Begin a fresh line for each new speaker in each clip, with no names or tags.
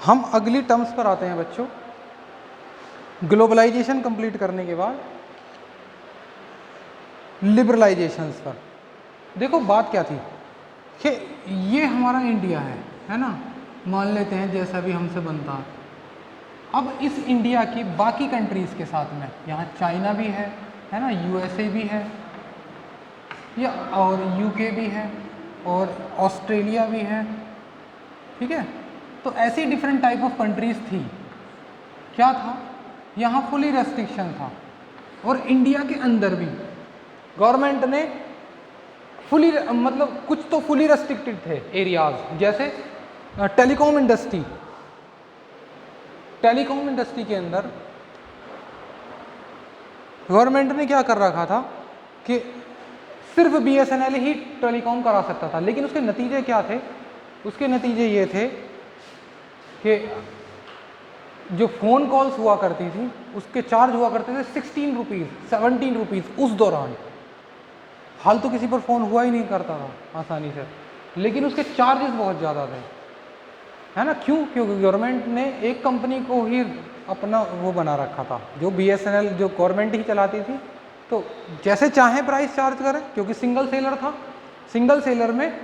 हम अगली टर्म्स पर आते हैं बच्चों। ग्लोबलाइजेशन कंप्लीट करने के बाद लिबरलाइजेशंस पर। देखो बात क्या थी कि ये हमारा इंडिया है ना, मान लेते हैं जैसा भी हमसे बनता है। अब इस इंडिया की बाकी कंट्रीज़ के साथ में यहाँ चाइना भी है ना, यूएसए भी है, या और यूके भी है, और ऑस्ट्रेलिया भी है, ठीक है। तो ऐसी डिफरेंट टाइप ऑफ कंट्रीज़ थी। क्या था, यहाँ फुली रेस्ट्रिक्शन था, और इंडिया के अंदर भी गवर्नमेंट ने फुली, मतलब कुछ तो फुली रेस्ट्रिक्टेड थे एरियाज, जैसे टेलीकॉम इंडस्ट्री। टेलीकॉम इंडस्ट्री के अंदर गवर्नमेंट ने क्या कर रखा था कि सिर्फ बीएसएनएल ही टेलीकॉम करा सकता था, लेकिन उसके नतीजे क्या थे, उसके नतीजे ये थे कि जो फ़ोन कॉल्स हुआ करती थी उसके चार्ज हुआ करते थे 16 रुपीज़ 17 रुपीज़ उस दौरान। हाल तो किसी पर फ़ोन हुआ ही नहीं करता था आसानी से, लेकिन उसके चार्जेस बहुत ज़्यादा थे, है ना। क्यों? क्योंकि गवर्नमेंट ने एक कंपनी को ही अपना वो बना रखा था, जो बीएसएनएल जो गवर्नमेंट ही चलाती थी, तो जैसे चाहे प्राइस चार्ज करें, क्योंकि सिंगल सेलर था। सिंगल सेलर में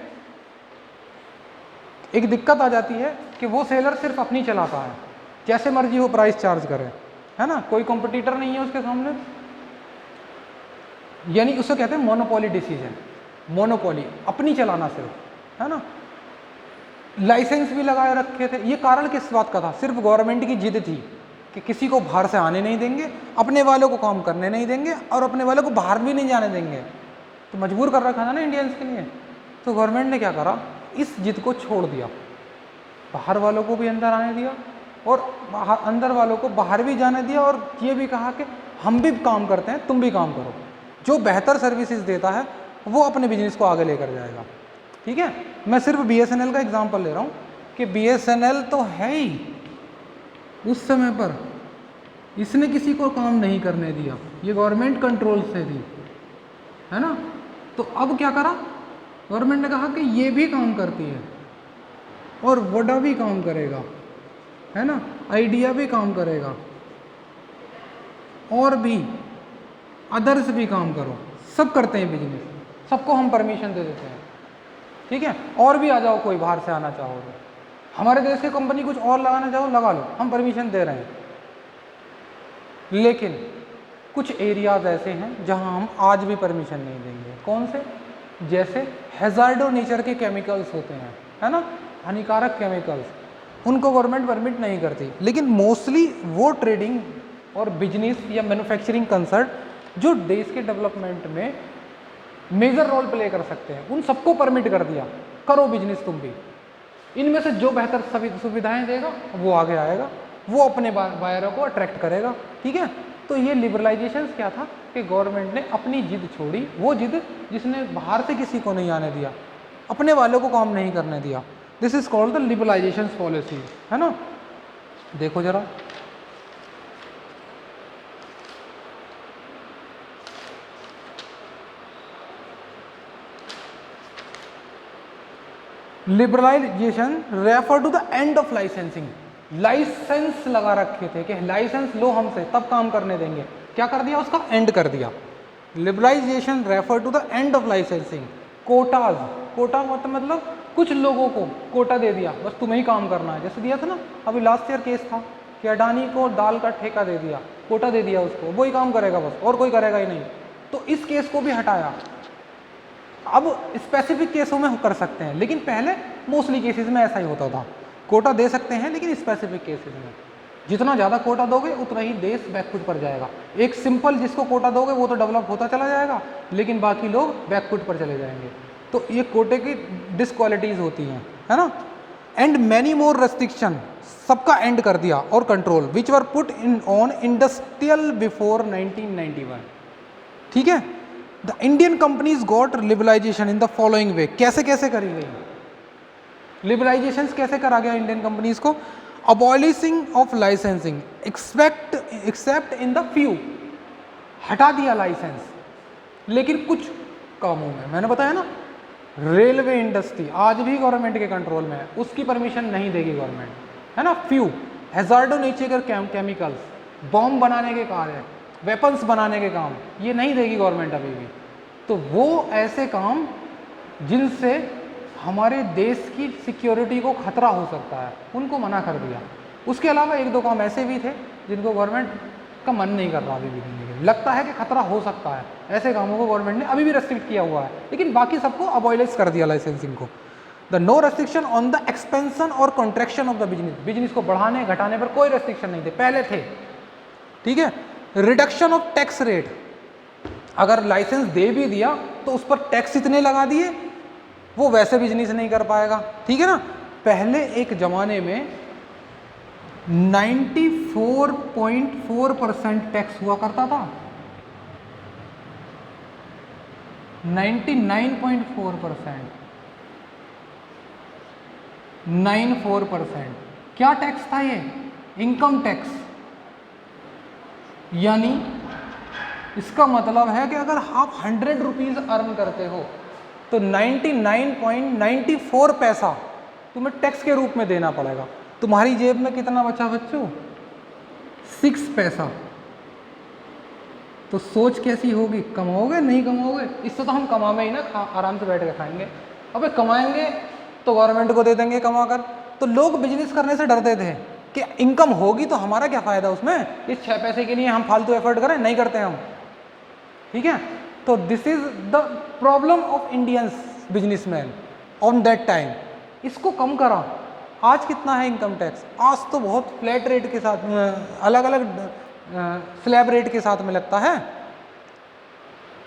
एक दिक्कत आ जाती है कि वो सेलर सिर्फ अपनी चलाता है, जैसे मर्जी वो प्राइस चार्ज करे, है ना, कोई कॉम्पिटिटर नहीं है उसके सामने। यानी उसको कहते हैं मोनोपोली डिसीजन, मोनोपोली, अपनी चलाना सिर्फ, है ना। लाइसेंस भी लगाए रखे थे। ये कारण किस बात का था? सिर्फ गवर्नमेंट की जिद थी कि किसी को बाहर से आने नहीं देंगे, अपने वालों को काम करने नहीं देंगे, और अपने वालों को बाहर भी नहीं जाने देंगे। तो मजबूर कर रखा था ना इंडियंस के लिए। तो गवर्नमेंट ने क्या करा, इस जिद को छोड़ दिया, बाहर वालों को भी अंदर आने दिया, और अंदर वालों को बाहर भी जाने दिया, और ये भी कहा कि हम भी काम करते हैं, तुम भी काम करो। जो बेहतर सर्विसेज देता है वो अपने बिजनेस को आगे लेकर जाएगा, ठीक है। मैं सिर्फ बीएसएनएल का एग्जांपल ले रहा हूँ कि बीएसएनएल तो है ही, उस समय पर इसने किसी को काम नहीं करने दिया, ये गवर्नमेंट कंट्रोल से थी, है ना। तो अब क्या करा, गवर्नमेंट ने कहा कि ये भी काम करती है, और वोडा भी काम करेगा, है ना, आइडिया भी काम करेगा, और भी अदर्स भी काम करो, सब करते हैं बिजनेस, सबको हम परमिशन दे देते हैं, ठीक है। और भी आ जाओ, कोई बाहर से आना चाहो तो, हमारे देश की कंपनी कुछ और लगाना चाहो लगा लो, हम परमिशन दे रहे हैं। लेकिन कुछ एरियाज ऐसे हैं जहां हम आज भी परमिशन नहीं देंगे। कौन से? जैसे हैजार्डो नेचर के केमिकल्स होते हैं, है ना, हानिकारक केमिकल्स, उनको गवर्नमेंट परमिट नहीं करती। लेकिन मोस्टली वो ट्रेडिंग और बिजनेस या मैन्युफैक्चरिंग कंसर्न जो देश के डेवलपमेंट में मेजर रोल प्ले कर सकते हैं, उन सबको परमिट कर दिया, करो बिजनेस तुम भी। इनमें से जो बेहतर सुविधाएं देगा वो आगे आएगा, वो अपने बायरों को अट्रैक्ट करेगा, ठीक है। तो ये लिबरलाइजेशन क्या था कि गवर्नमेंट ने अपनी जिद छोड़ी, वो जिद जिसने बाहर से किसी को नहीं आने दिया, अपने वालों को काम नहीं करने दिया। This is called the liberalization policy, है ना। देखो जरा, liberalization refer to the end of licensing. License लगा रखे थे कि लाइसेंस लो हमसे तब काम करने देंगे, क्या कर दिया, उसका एंड कर दिया। Liberalization refer to the end of licensing. Quotas, quota मतलब कुछ लोगों को कोटा दे दिया, बस तुम्हें ही काम करना है, जैसे दिया था ना अभी लास्ट ईयर केस था कि अडानी को दाल का ठेका दे दिया, कोटा दे दिया उसको, वो ही काम करेगा बस, और कोई करेगा ही नहीं। तो इस केस को भी हटाया। अब स्पेसिफिक केसों में कर सकते हैं, लेकिन पहले मोस्टली केसेस में ऐसा ही होता था, कोटा दे सकते हैं लेकिन स्पेसिफिक केसेस में। जितना ज़्यादा कोटा दोगे उतना ही देश बैकफुट पर जाएगा। एक सिंपल जिसको कोटा दोगे वो तो डेवलप होता चला जाएगा, लेकिन बाकी लोग बैकफुट पर चले जाएंगे। तो ये कोटे की डिसक्वालिटीज़ होती हैं, है ना। एंड मैनी मोर रेस्ट्रिक्शन, सबका एंड कर दिया, और control which were put in on industrial before 1991, ठीक है। The Indian companies got liberalization in the following way. कैसे कैसे करी गई लिबरलाइजेशन, कैसे करा गया इंडियन कंपनीज को? Abolishing of licensing except in the few, हटा दिया लाइसेंस, लेकिन कुछ कामों में, मैंने बताया ना रेलवे इंडस्ट्री आज भी गवर्नमेंट के कंट्रोल में है, उसकी परमिशन नहीं देगी गवर्नमेंट, है ना। फ्यू हैजार्डो नेचर केमिकल्स, बॉम्ब बनाने के कार्य, वेपन्स बनाने के काम, ये नहीं देगी गवर्नमेंट अभी भी। तो वो ऐसे काम जिनसे हमारे देश की सिक्योरिटी को खतरा हो सकता है, उनको मना कर दिया। उसके अलावा एक दो काम ऐसे भी थे जिनको गवर्नमेंट का मन नहीं कर रहा अभी भी करने के, लगता है कि खतरा हो सकता है, ऐसे कामों को गवर्नमेंट ने अभी भी रेस्ट्रिक्ट किया हुआ है, लेकिन बाकी सबको अवॉइड कर दिया लाइसेंसिंग को। The no restriction on the expansion और contraction of the business, business को बढ़ाने घटाने पर कोई रेस्ट्रिक्शन नहीं थे, पहले थे, ठीक है। रिडक्शन ऑफ टैक्स रेट, अगर लाइसेंस दे भी दिया तो उस पर टैक्स इतने लगा दिए वो वैसे बिजनेस नहीं कर पाएगा, ठीक है ना। पहले एक जमाने में 94.4% टैक्स हुआ करता था, 99.4%, 94%। क्या टैक्स था ये? Income tax. यानी इसका मतलब है कि अगर आप 100 रुपीज़ अर्न करते हो तो 99.94 पैसा तुम्हें टैक्स के रूप में देना पड़ेगा। तुम्हारी जेब में कितना बचा बच्चों? 6 पैसा। तो सोच कैसी होगी, कमाओगे नहीं कमाओगे? इससे तो हम कमावे ही ना, आराम से बैठ के खाएंगे। अबे कमाएंगे तो गवर्नमेंट को दे देंगे कमा कर। तो लोग बिजनेस करने से डरते थे कि इनकम होगी तो हमारा क्या फ़ायदा उसमें, इस 6 पैसे के लिए हम फालतू एफर्ट करें, नहीं करते हम, ठीक है। तो this is the problem of Indians businessman on that time. इसको कम करा। आज कितना है इनकम टैक्स? आज तो बहुत फ्लैट रेट के साथ, अलग अलग स्लैब रेट के साथ में लगता है।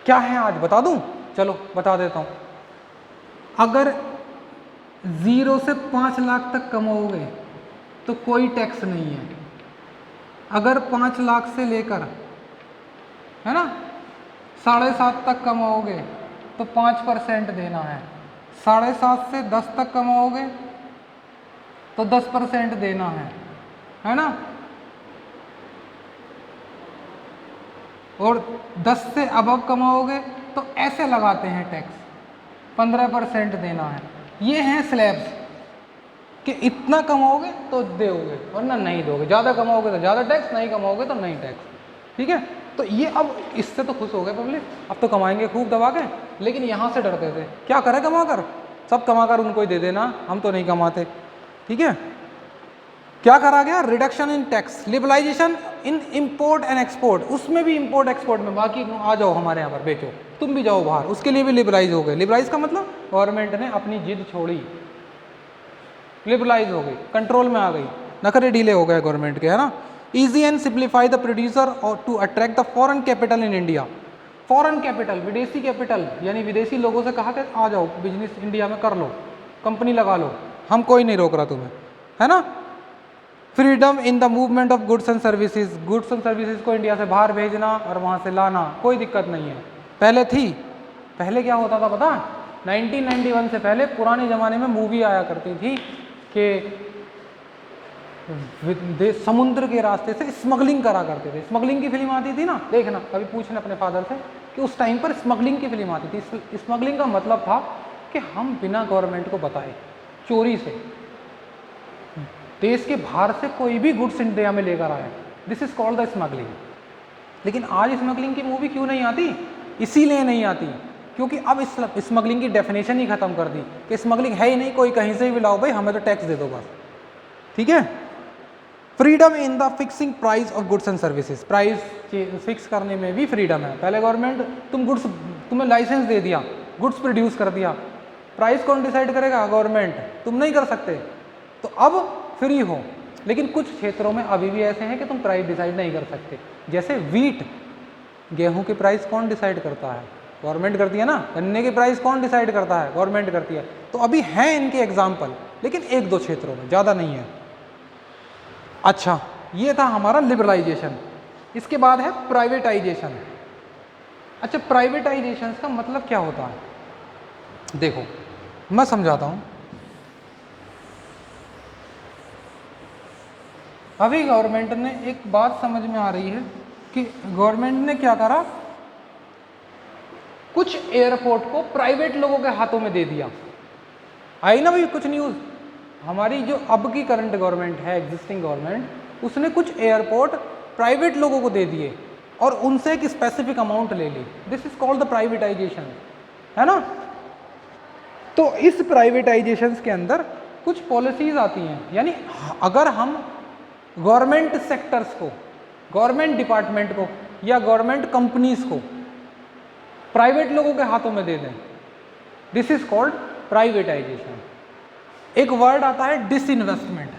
क्या है आज बता दूं? चलो बता देता हूं। अगर 0 से 5 लाख तक कमाओगे तो कोई टैक्स नहीं है। अगर 5 लाख से लेकर, है ना, 7.5 तक कमाओगे तो 5% देना है। 7.5 से 10 तक कमाओगे तो 10% देना है ना। और 10 से अबव कमाओगे तो ऐसे लगाते हैं टैक्स, 15% देना है। ये हैं स्लैब्स कि इतना कमाओगे तो दोगे वरना नहीं दोगे, ज़्यादा कमाओगे तो ज़्यादा टैक्स, नहीं कमाओगे तो नहीं टैक्स, ठीक है। तो ये अब इससे तो खुश हो गए पब्लिक, अब तो कमाएंगे खूब दबा के, लेकिन यहाँ से डरते थे। क्या करें कमा कर, सब कमा कर उनको ही दे देना, हम तो नहीं कमाते, ठीक है। क्या करा गया? Reduction in tax, liberalization in import and export, उसमें भी इंपोर्ट एक्सपोर्ट में बाकी आ जाओ हमारे यहाँ पर बेचो, तुम भी जाओ बाहर, उसके लिए भी लिबरलाइज हो गए। लिबरलाइज का मतलब गवर्नमेंट ने अपनी जिद छोड़ी, लिबरलाइज हो गई, कंट्रोल में आ गई, नखरे ढीले हो गए गवर्नमेंट के, है ना। Easy and simplify the producer और to attract the foreign capital in India. Foreign capital, विदेशी कैपिटल, यानी विदेशी लोगों से कहा कि आ जाओ बिजनेस इंडिया में कर लो, कंपनी लगा लो, हम कोई नहीं रोक रहा तुम्हें, है ना। Freedom in the movement of goods and services, goods and services को इंडिया से बाहर भेजना और वहाँ से लाना कोई दिक्कत नहीं है। पहले थी, पहले क्या होता था पता? 1991 से पहले पुराने ज़माने में मूवी आया करती थी कि समुद्र के रास्ते से स्मगलिंग करा करते थे। स्मगलिंग की फिल्म आती थी ना, देखना कभी पूछना अपने फादर से कि उस टाइम पर स्मगलिंग की फिल्म आती थी। स्मगलिंग का मतलब था कि हम बिना गवर्नमेंट को बताए चोरी से देश के बाहर से कोई भी गुड्स इंडिया में लेकर आए, this is called the smuggling. लेकिन आज स्मगलिंग की मूवी क्यों नहीं आती? इसीलिए नहीं आती क्योंकि अब इस स्मगलिंग की डेफिनेशन ही खत्म कर दी कि स्मगलिंग है ही नहीं, कोई कहीं से भी लाओ भाई, हमें तो टैक्स दे दो बस, ठीक है। Freedom in the fixing price of goods and services, price fix करने में भी फ्रीडम है। पहले गवर्नमेंट तुम्हें लाइसेंस दे दिया, गुड्स प्रोड्यूस कर दिया, प्राइस कौन डिसाइड करेगा? गवर्नमेंट, तुम नहीं कर सकते। तो अब फ्री हो, लेकिन कुछ क्षेत्रों में अभी भी ऐसे हैं कि तुम प्राइस डिसाइड नहीं कर सकते। जैसे वीट, गेहूं की प्राइस कौन डिसाइड करता है? गवर्नमेंट करती है ना। गन्ने की प्राइस कौन डिसाइड करता है? गवर्नमेंट करती है। तो अभी हैं इनके एग्जाम्पल, लेकिन एक दो क्षेत्रों में, ज़्यादा नहीं है। अच्छा, ये था हमारा लिबरलाइजेशन। इसके बाद है प्राइवेटाइजेशन। अच्छा, प्राइवेटाइजेशन का मतलब क्या होता है? देखो मैं समझाता हूँ। अभी गवर्नमेंट ने एक बात समझ में आ रही है कि गवर्नमेंट ने क्या करा कुछ एयरपोर्ट को प्राइवेट लोगों के हाथों में दे दिया। आई ना भाई कुछ न्यूज़, हमारी जो अब की करंट गवर्नमेंट है, एग्जिस्टिंग गवर्नमेंट, उसने कुछ एयरपोर्ट प्राइवेट लोगों को दे दिए और उनसे एक स्पेसिफिक अमाउंट ले ली। This is called the privatization, है ना। तो इस प्राइवेटाइजेशन के अंदर कुछ पॉलिसीज आती हैं, यानी अगर हम गवर्नमेंट सेक्टर्स को, गवर्नमेंट डिपार्टमेंट को या गवर्नमेंट कंपनीज को प्राइवेट लोगों के हाथों में दे दें, दिस इज कॉल्ड प्राइवेटाइजेशन। एक वर्ड आता है डिसइन्वेस्टमेंट।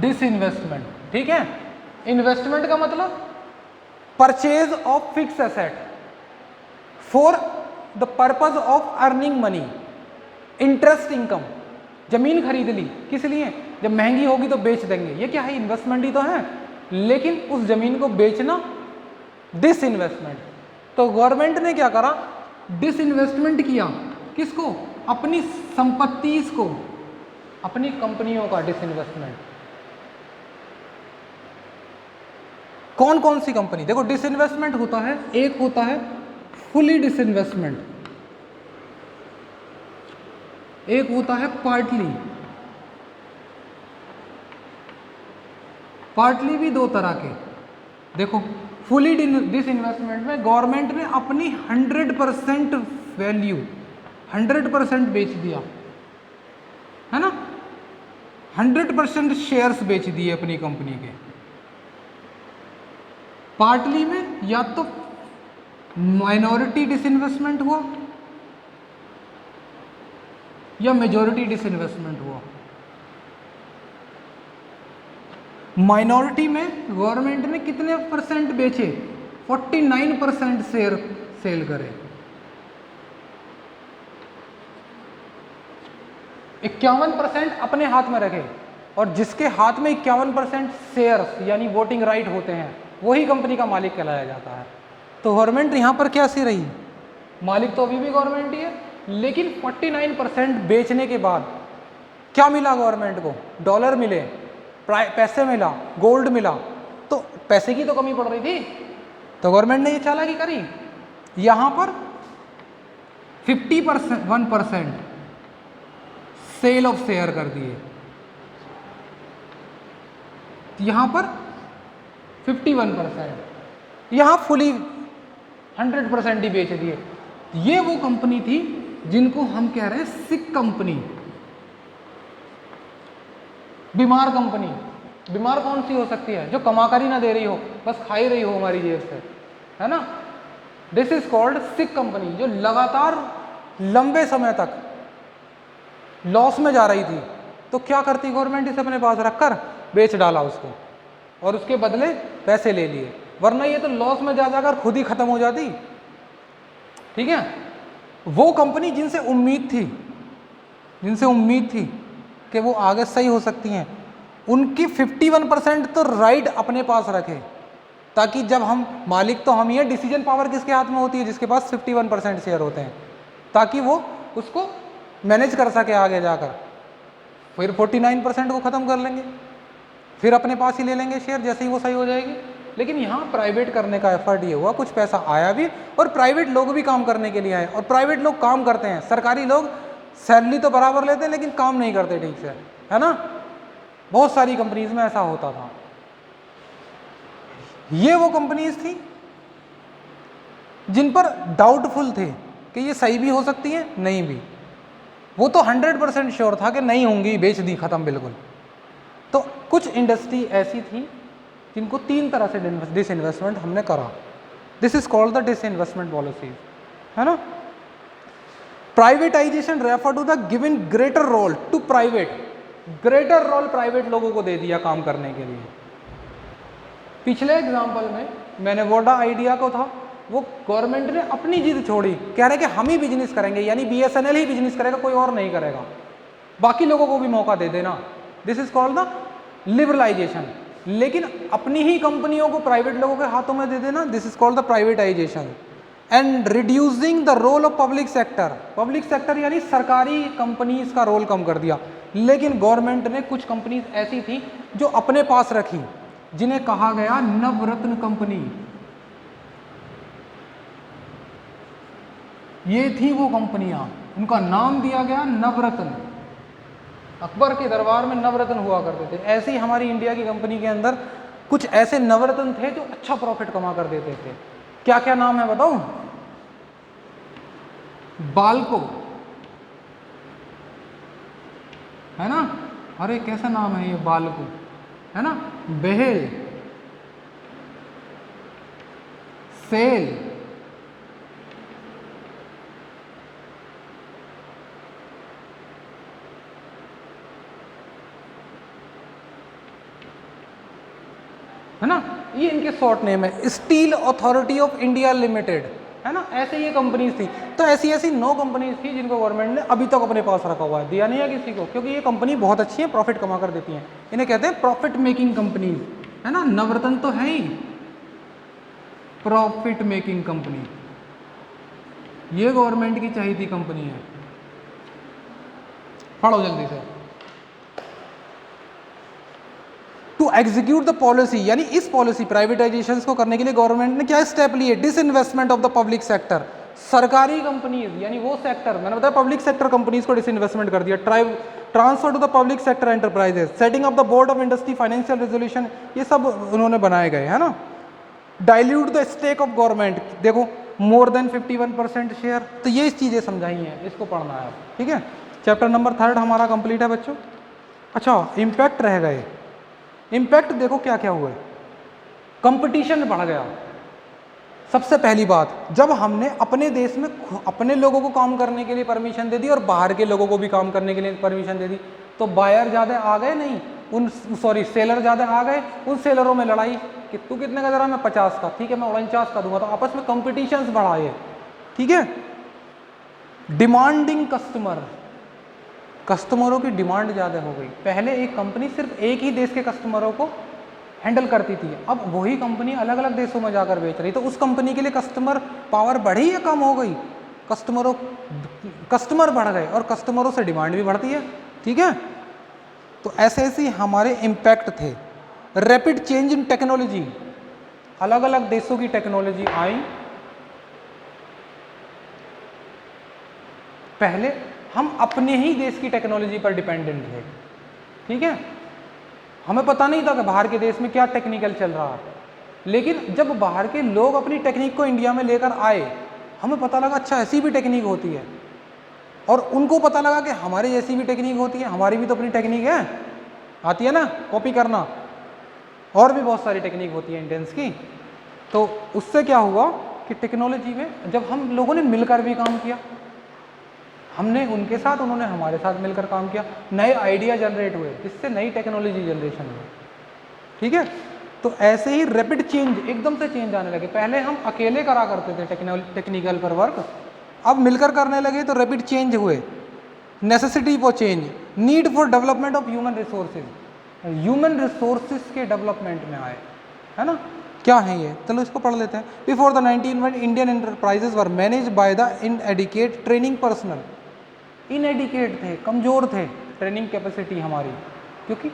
डिसइन्वेस्टमेंट, ठीक है। इन्वेस्टमेंट का मतलब purchase of fix asset for the purpose of earning money, interest income. जमीन खरीद ली, किस लिए? जब महंगी होगी तो बेच देंगे, ये क्या है? इन्वेस्टमेंट ही तो है। लेकिन उस जमीन को बेचना डिसइन्वेस्टमेंट। तो गवर्नमेंट ने क्या करा? डिसइन्वेस्टमेंट किया। किसको? अपनी संपत्ति को, अपनी कंपनियों का डिसइन्वेस्टमेंट। कौन कौन सी कंपनी? देखो डिसइन्वेस्टमेंट होता है, एक होता है फुली डिसइन्वेस्टमेंट, एक होता है पार्टली। पार्टली भी दो तरह के। देखो फुली डिसइन्वेस्टमेंट में गवर्नमेंट ने अपनी 100% वैल्यू 100% बेच दिया, है ना, 100% शेयर्स बेच दिए अपनी कंपनी के। पार्टली में या तो माइनॉरिटी डिसइन्वेस्टमेंट हुआ या मेजॉरिटी डिसइन्वेस्टमेंट हुआ। माइनॉरिटी में गवर्नमेंट ने कितने परसेंट बेचे? 49% शेयर सेल करे। 51% अपने हाथ में रखे, और जिसके हाथ में 51% शेयर्स यानी वोटिंग राइट होते हैं वही कंपनी का मालिक कहलाया जाता है। तो गवर्नमेंट यहाँ पर क्या सी रही? मालिक तो अभी भी गवर्नमेंट ही है, लेकिन 49% बेचने के बाद क्या मिला गवर्नमेंट को? डॉलर मिले, पैसे मिला, गोल्ड मिला। तो पैसे की तो कमी पड़ रही थी, तो गवर्नमेंट ने ये चालाकी करी, यहाँ पर 51% सेल ऑफ शेयर कर दिए, यहाँ पर 51%, यहाँ फुली 100% ही बेच दिए। ये वो कंपनी थी जिनको हम कह रहे हैं सिक कंपनी, बीमार कंपनी। बीमार कौन सी हो सकती है? जो कमाकर ही ना दे रही हो, बस खा ही रही हो हमारी जेब से, है ना। This is called sick company, जो लगातार लंबे समय तक लॉस में जा रही थी। तो क्या करती गवर्नमेंट? इसे अपने पास रखकर बेच डाला उसको, और उसके बदले पैसे ले लिए, वरना ये तो लॉस में जा जाकर खुद ही खत्म हो जाती। ठीक है, वो कंपनी जिनसे उम्मीद थी कि वो आगे सही हो सकती हैं, उनकी 51% तो राइट अपने पास रखे, ताकि जब हम मालिक तो हम ही हैं, डिसीजन पावर किसके हाथ में होती है? जिसके पास 51% शेयर होते हैं, ताकि वो उसको मैनेज कर सके आगे जाकर। फिर 49% को ख़त्म कर लेंगे, फिर अपने पास ही ले लेंगे शेयर जैसे ही वो सही हो जाएगी। लेकिन यहाँ प्राइवेट करने का एफर्ट ये हुआ, कुछ पैसा आया भी, और प्राइवेट लोग भी काम करने के लिए आए, और प्राइवेट लोग काम करते हैं। सरकारी लोग सैलरी तो बराबर लेते हैं लेकिन काम नहीं करते ठीक से, है ना। बहुत सारी कंपनीज में ऐसा होता था। ये वो कंपनीज थी जिन पर डाउटफुल थे कि ये सही भी हो सकती है, नहीं भी। वो तो 100% श्योर था कि नहीं होंगी, बेच दी, खत्म बिल्कुल। तो कुछ इंडस्ट्री ऐसी थी जिनको 3 तरह से डिसइन्वेस्टमेंट हमने करा। This is called the disinvestment policy, है ना। Privatization refer to the given greater role to private, greater role private लोगों को दे दिया काम करने के लिए। पिछले एग्जाम्पल में मैंने वोडा आइडिया को था, वो गवर्नमेंट ने अपनी जिद छोड़ी, कह रहे कि हम ही बिजनेस करेंगे, यानी BSNL ही बिजनेस करेगा, कोई और नहीं करेगा, बाकी लोगों को भी मौका दे देना। This is called the liberalization. लेकिन अपनी ही कंपनियों को प्राइवेट लोगों के हाथों में दे देना, this is called the privatization. And reducing the role of public sector, public sector यानी सरकारी कंपनीज का रोल कम कर दिया। लेकिन गवर्नमेंट ने कुछ कंपनीज ऐसी थी जो अपने पास रखी, जिन्हें कहा गया नवरत्न कंपनी। ये थी वो कंपनियां, उनका नाम दिया गया नवरत्न। अकबर के दरबार में नवरत्न हुआ करते थे। ऐसे ही हमारी इंडिया की कंपनी के अंदर कुछ ऐसे नवरत्न थे जो अच्छा प्रॉफिट कमा कर देते थे। क्या क्या नाम है बताऊं? बाल्को, है ना, अरे कैसा नाम है ये बाल्को, है ना, बेहल, सेल, है ना, ये इनके शॉर्ट नेम है। Steel authority of India limited, है ना, ऐसे ये कंपनीज थी। तो ऐसी ऐसी 9 कंपनीज थी जिनको गवर्नमेंट ने अभी तक अपने पास रखा हुआ है, दिया नहीं है किसी को, क्योंकि ये कंपनी बहुत अच्छी है, प्रॉफिट कमा कर देती हैं। इन्हें कहते हैं प्रॉफिट मेकिंग कंपनीज, है ना। नवरत्न तो है ही प्रॉफिट मेकिंग कंपनी, ये गवर्नमेंट की चाहिए थी कंपनी है। पढ़ो जल्दी से। टू एग्जीक्यूट द पॉलिसी, यानी इस पॉलिसी प्राइवेटाइजेशन को करने के लिए गवर्नमेंट ने क्या स्टेप लिए? Disinvestment of the public sector, सरकारी कंपनीज यानी वो सेक्टर, मैंने बताया पब्लिक सेक्टर कंपनीज को डिसइन्वेस्टमेंट कर दिया। Transfer to the public sector enterprises, setting up the board of industry, financial resolution, ये सब उन्होंने बनाए गए, है ना। Dilute the stake of government, देखो मोर देन 51% शेयर, तो ये चीजें समझाई हैं, इसको पढ़ना है, ठीक है। चैप्टर नंबर 3 हमारा कंप्लीट है बच्चों। अच्छा, इम्पैक्ट रह गए। इम्पैक्ट देखो क्या क्या हुआ है। कंपटीशन बढ़ गया। सबसे पहली बात, जब हमने अपने देश में अपने लोगों को काम करने के लिए परमिशन दे दी और बाहर के लोगों को भी काम करने के लिए परमिशन दे दी, तो बायर ज़्यादा आ गए नहीं, सेलर ज़्यादा आ गए। उन सेलरों में लड़ाई कि तू कितने का दे रहा, मैं 50 का, ठीक है मैं 49 का दूंगा, तो आपस में कंपटीशंस बढ़ाए, ठीक है। डिमांडिंग कस्टमर, कस्टमरों की डिमांड ज़्यादा हो गई। पहले एक कंपनी सिर्फ एक ही देश के कस्टमरों को हैंडल करती थी, अब वही कंपनी अलग अलग देशों में जाकर बेच रही, तो उस कंपनी के लिए कस्टमर पावर बढ़ी या कम हो गई? कस्टमर बढ़ गए और कस्टमरों से डिमांड भी बढ़ती है, ठीक है। तो ऐसे ऐसे हमारे इम्पैक्ट थे। रैपिड चेंज इन टेक्नोलॉजी, अलग अलग देशों की टेक्नोलॉजी आई। पहले हम अपने ही देश की टेक्नोलॉजी पर डिपेंडेंट थे, ठीक है। हमें पता नहीं था कि बाहर के देश में क्या टेक्निकल चल रहा है, लेकिन जब बाहर के लोग अपनी टेक्निक को इंडिया में लेकर आए, हमें पता लगा अच्छा ऐसी भी टेक्निक होती है, और उनको पता लगा कि हमारी जैसी भी टेक्निक होती है, हमारी भी तो अपनी टेक्निक है, आती है ना, कॉपी करना, और भी बहुत सारी टेक्निक होती है इंडियंस की। तो उससे क्या हुआ कि टेक्नोलॉजी में जब हम लोगों ने मिलकर भी काम किया, हमने उनके साथ, उन्होंने हमारे साथ मिलकर काम किया, नए आइडिया जनरेट हुए, जिससे नई टेक्नोलॉजी जनरेशन हुई, ठीक है। तो ऐसे ही रैपिड चेंज, एकदम से चेंज आने लगे। पहले हम अकेले करा करते थे टेक्निकल पर वर्क, अब मिलकर करने लगे तो रैपिड चेंज हुए। Necessity for change, need for development of human resources, human resources के डेवलपमेंट में आए, है ना। क्या है ये, चलो इसको पढ़ लेते हैं। Before the 1901 Indian enterprises were manage by the inadequate training personal, inadequate थे, कमज़ोर थे ट्रेनिंग कैपेसिटी हमारी, क्योंकि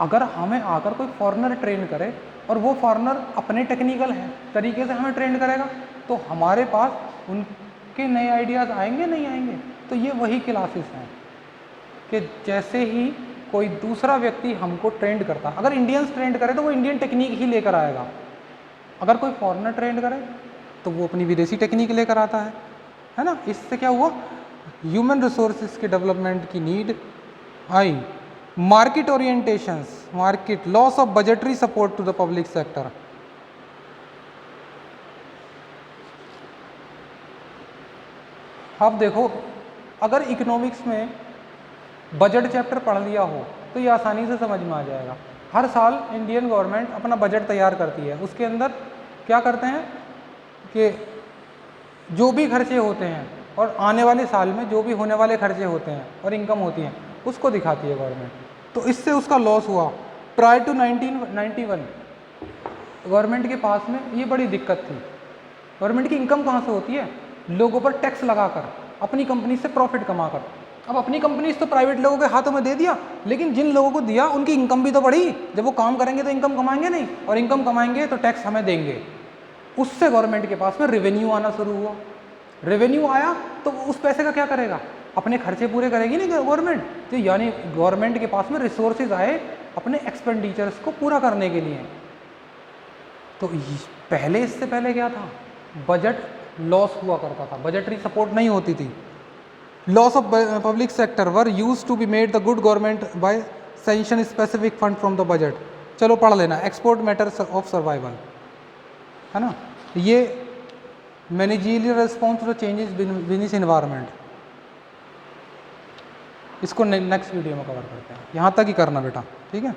अगर हमें आकर कोई फॉरेनर ट्रेन करे और वो फॉरेनर अपने टेक्निकल है तरीके से हमें ट्रेन करेगा, तो हमारे पास उनके नए आइडियाज़ आएंगे नहीं आएंगे। तो ये वही क्लासेस हैं कि जैसे ही कोई दूसरा व्यक्ति हमको ट्रेंड करता, अगर इंडियंस ट्रेंड करे तो वो इंडियन टेक्निक ही लेकर आएगा, अगर कोई फॉरेनर ट्रेंड करे तो वो अपनी विदेशी टेक्निक लेकर आता है ना। इससे क्या हुआ, ह्यूमन रिसोर्सेज के डेवलपमेंट की नीड आई। Market orientations, market, loss of budgetary support to the public sector. अब देखो, अगर इकोनॉमिक्स में बजट चैप्टर पढ़ लिया हो तो ये आसानी से समझ में आ जाएगा। हर साल इंडियन गवर्नमेंट अपना बजट तैयार करती है, उसके अंदर क्या करते हैं कि जो भी खर्चे होते हैं और आने वाले साल में जो भी होने वाले खर्चे होते हैं और इनकम होती हैं उसको दिखाती है गवर्नमेंट। तो इससे उसका लॉस हुआ। प्रायर टू 1991 गवर्नमेंट के पास में ये बड़ी दिक्कत थी। गवर्नमेंट की इनकम कहाँ से होती है? लोगों पर टैक्स लगाकर, अपनी कंपनी से प्रॉफिट कमाकर। अब अपनी कंपनीज तो प्राइवेट लोगों के हाथों में दे दिया, लेकिन जिन लोगों को दिया उनकी इनकम भी तो बढ़ी। जब वो काम करेंगे तो इनकम कमाएंगे नहीं, और इनकम कमाएंगे तो टैक्स हमें देंगे। उससे गवर्नमेंट के पास में रेवेन्यू आना शुरू हुआ। रेवेन्यू आया तो उस पैसे का क्या करेगा, अपने खर्चे पूरे करेगी ना गवर्नमेंट। तो यानी गवर्नमेंट के पास में रिसोर्सेज आए अपने एक्सपेंडिचर्स को पूरा करने के लिए। तो पहले, इससे पहले क्या था, बजट लॉस हुआ करता था, बजटरी सपोर्ट नहीं होती थी। Loss of public sector were use to be made the good government by sanction specific fund from the budget. चलो पढ़ लेना, एक्सपोर्ट मैटर्स ऑफ सर्वाइवल, है ना। ये managerial response to changes business environment, इसको नेक्स्ट वीडियो में cover करते हैं। यहाँ तक ही करना बेटा, ठीक है।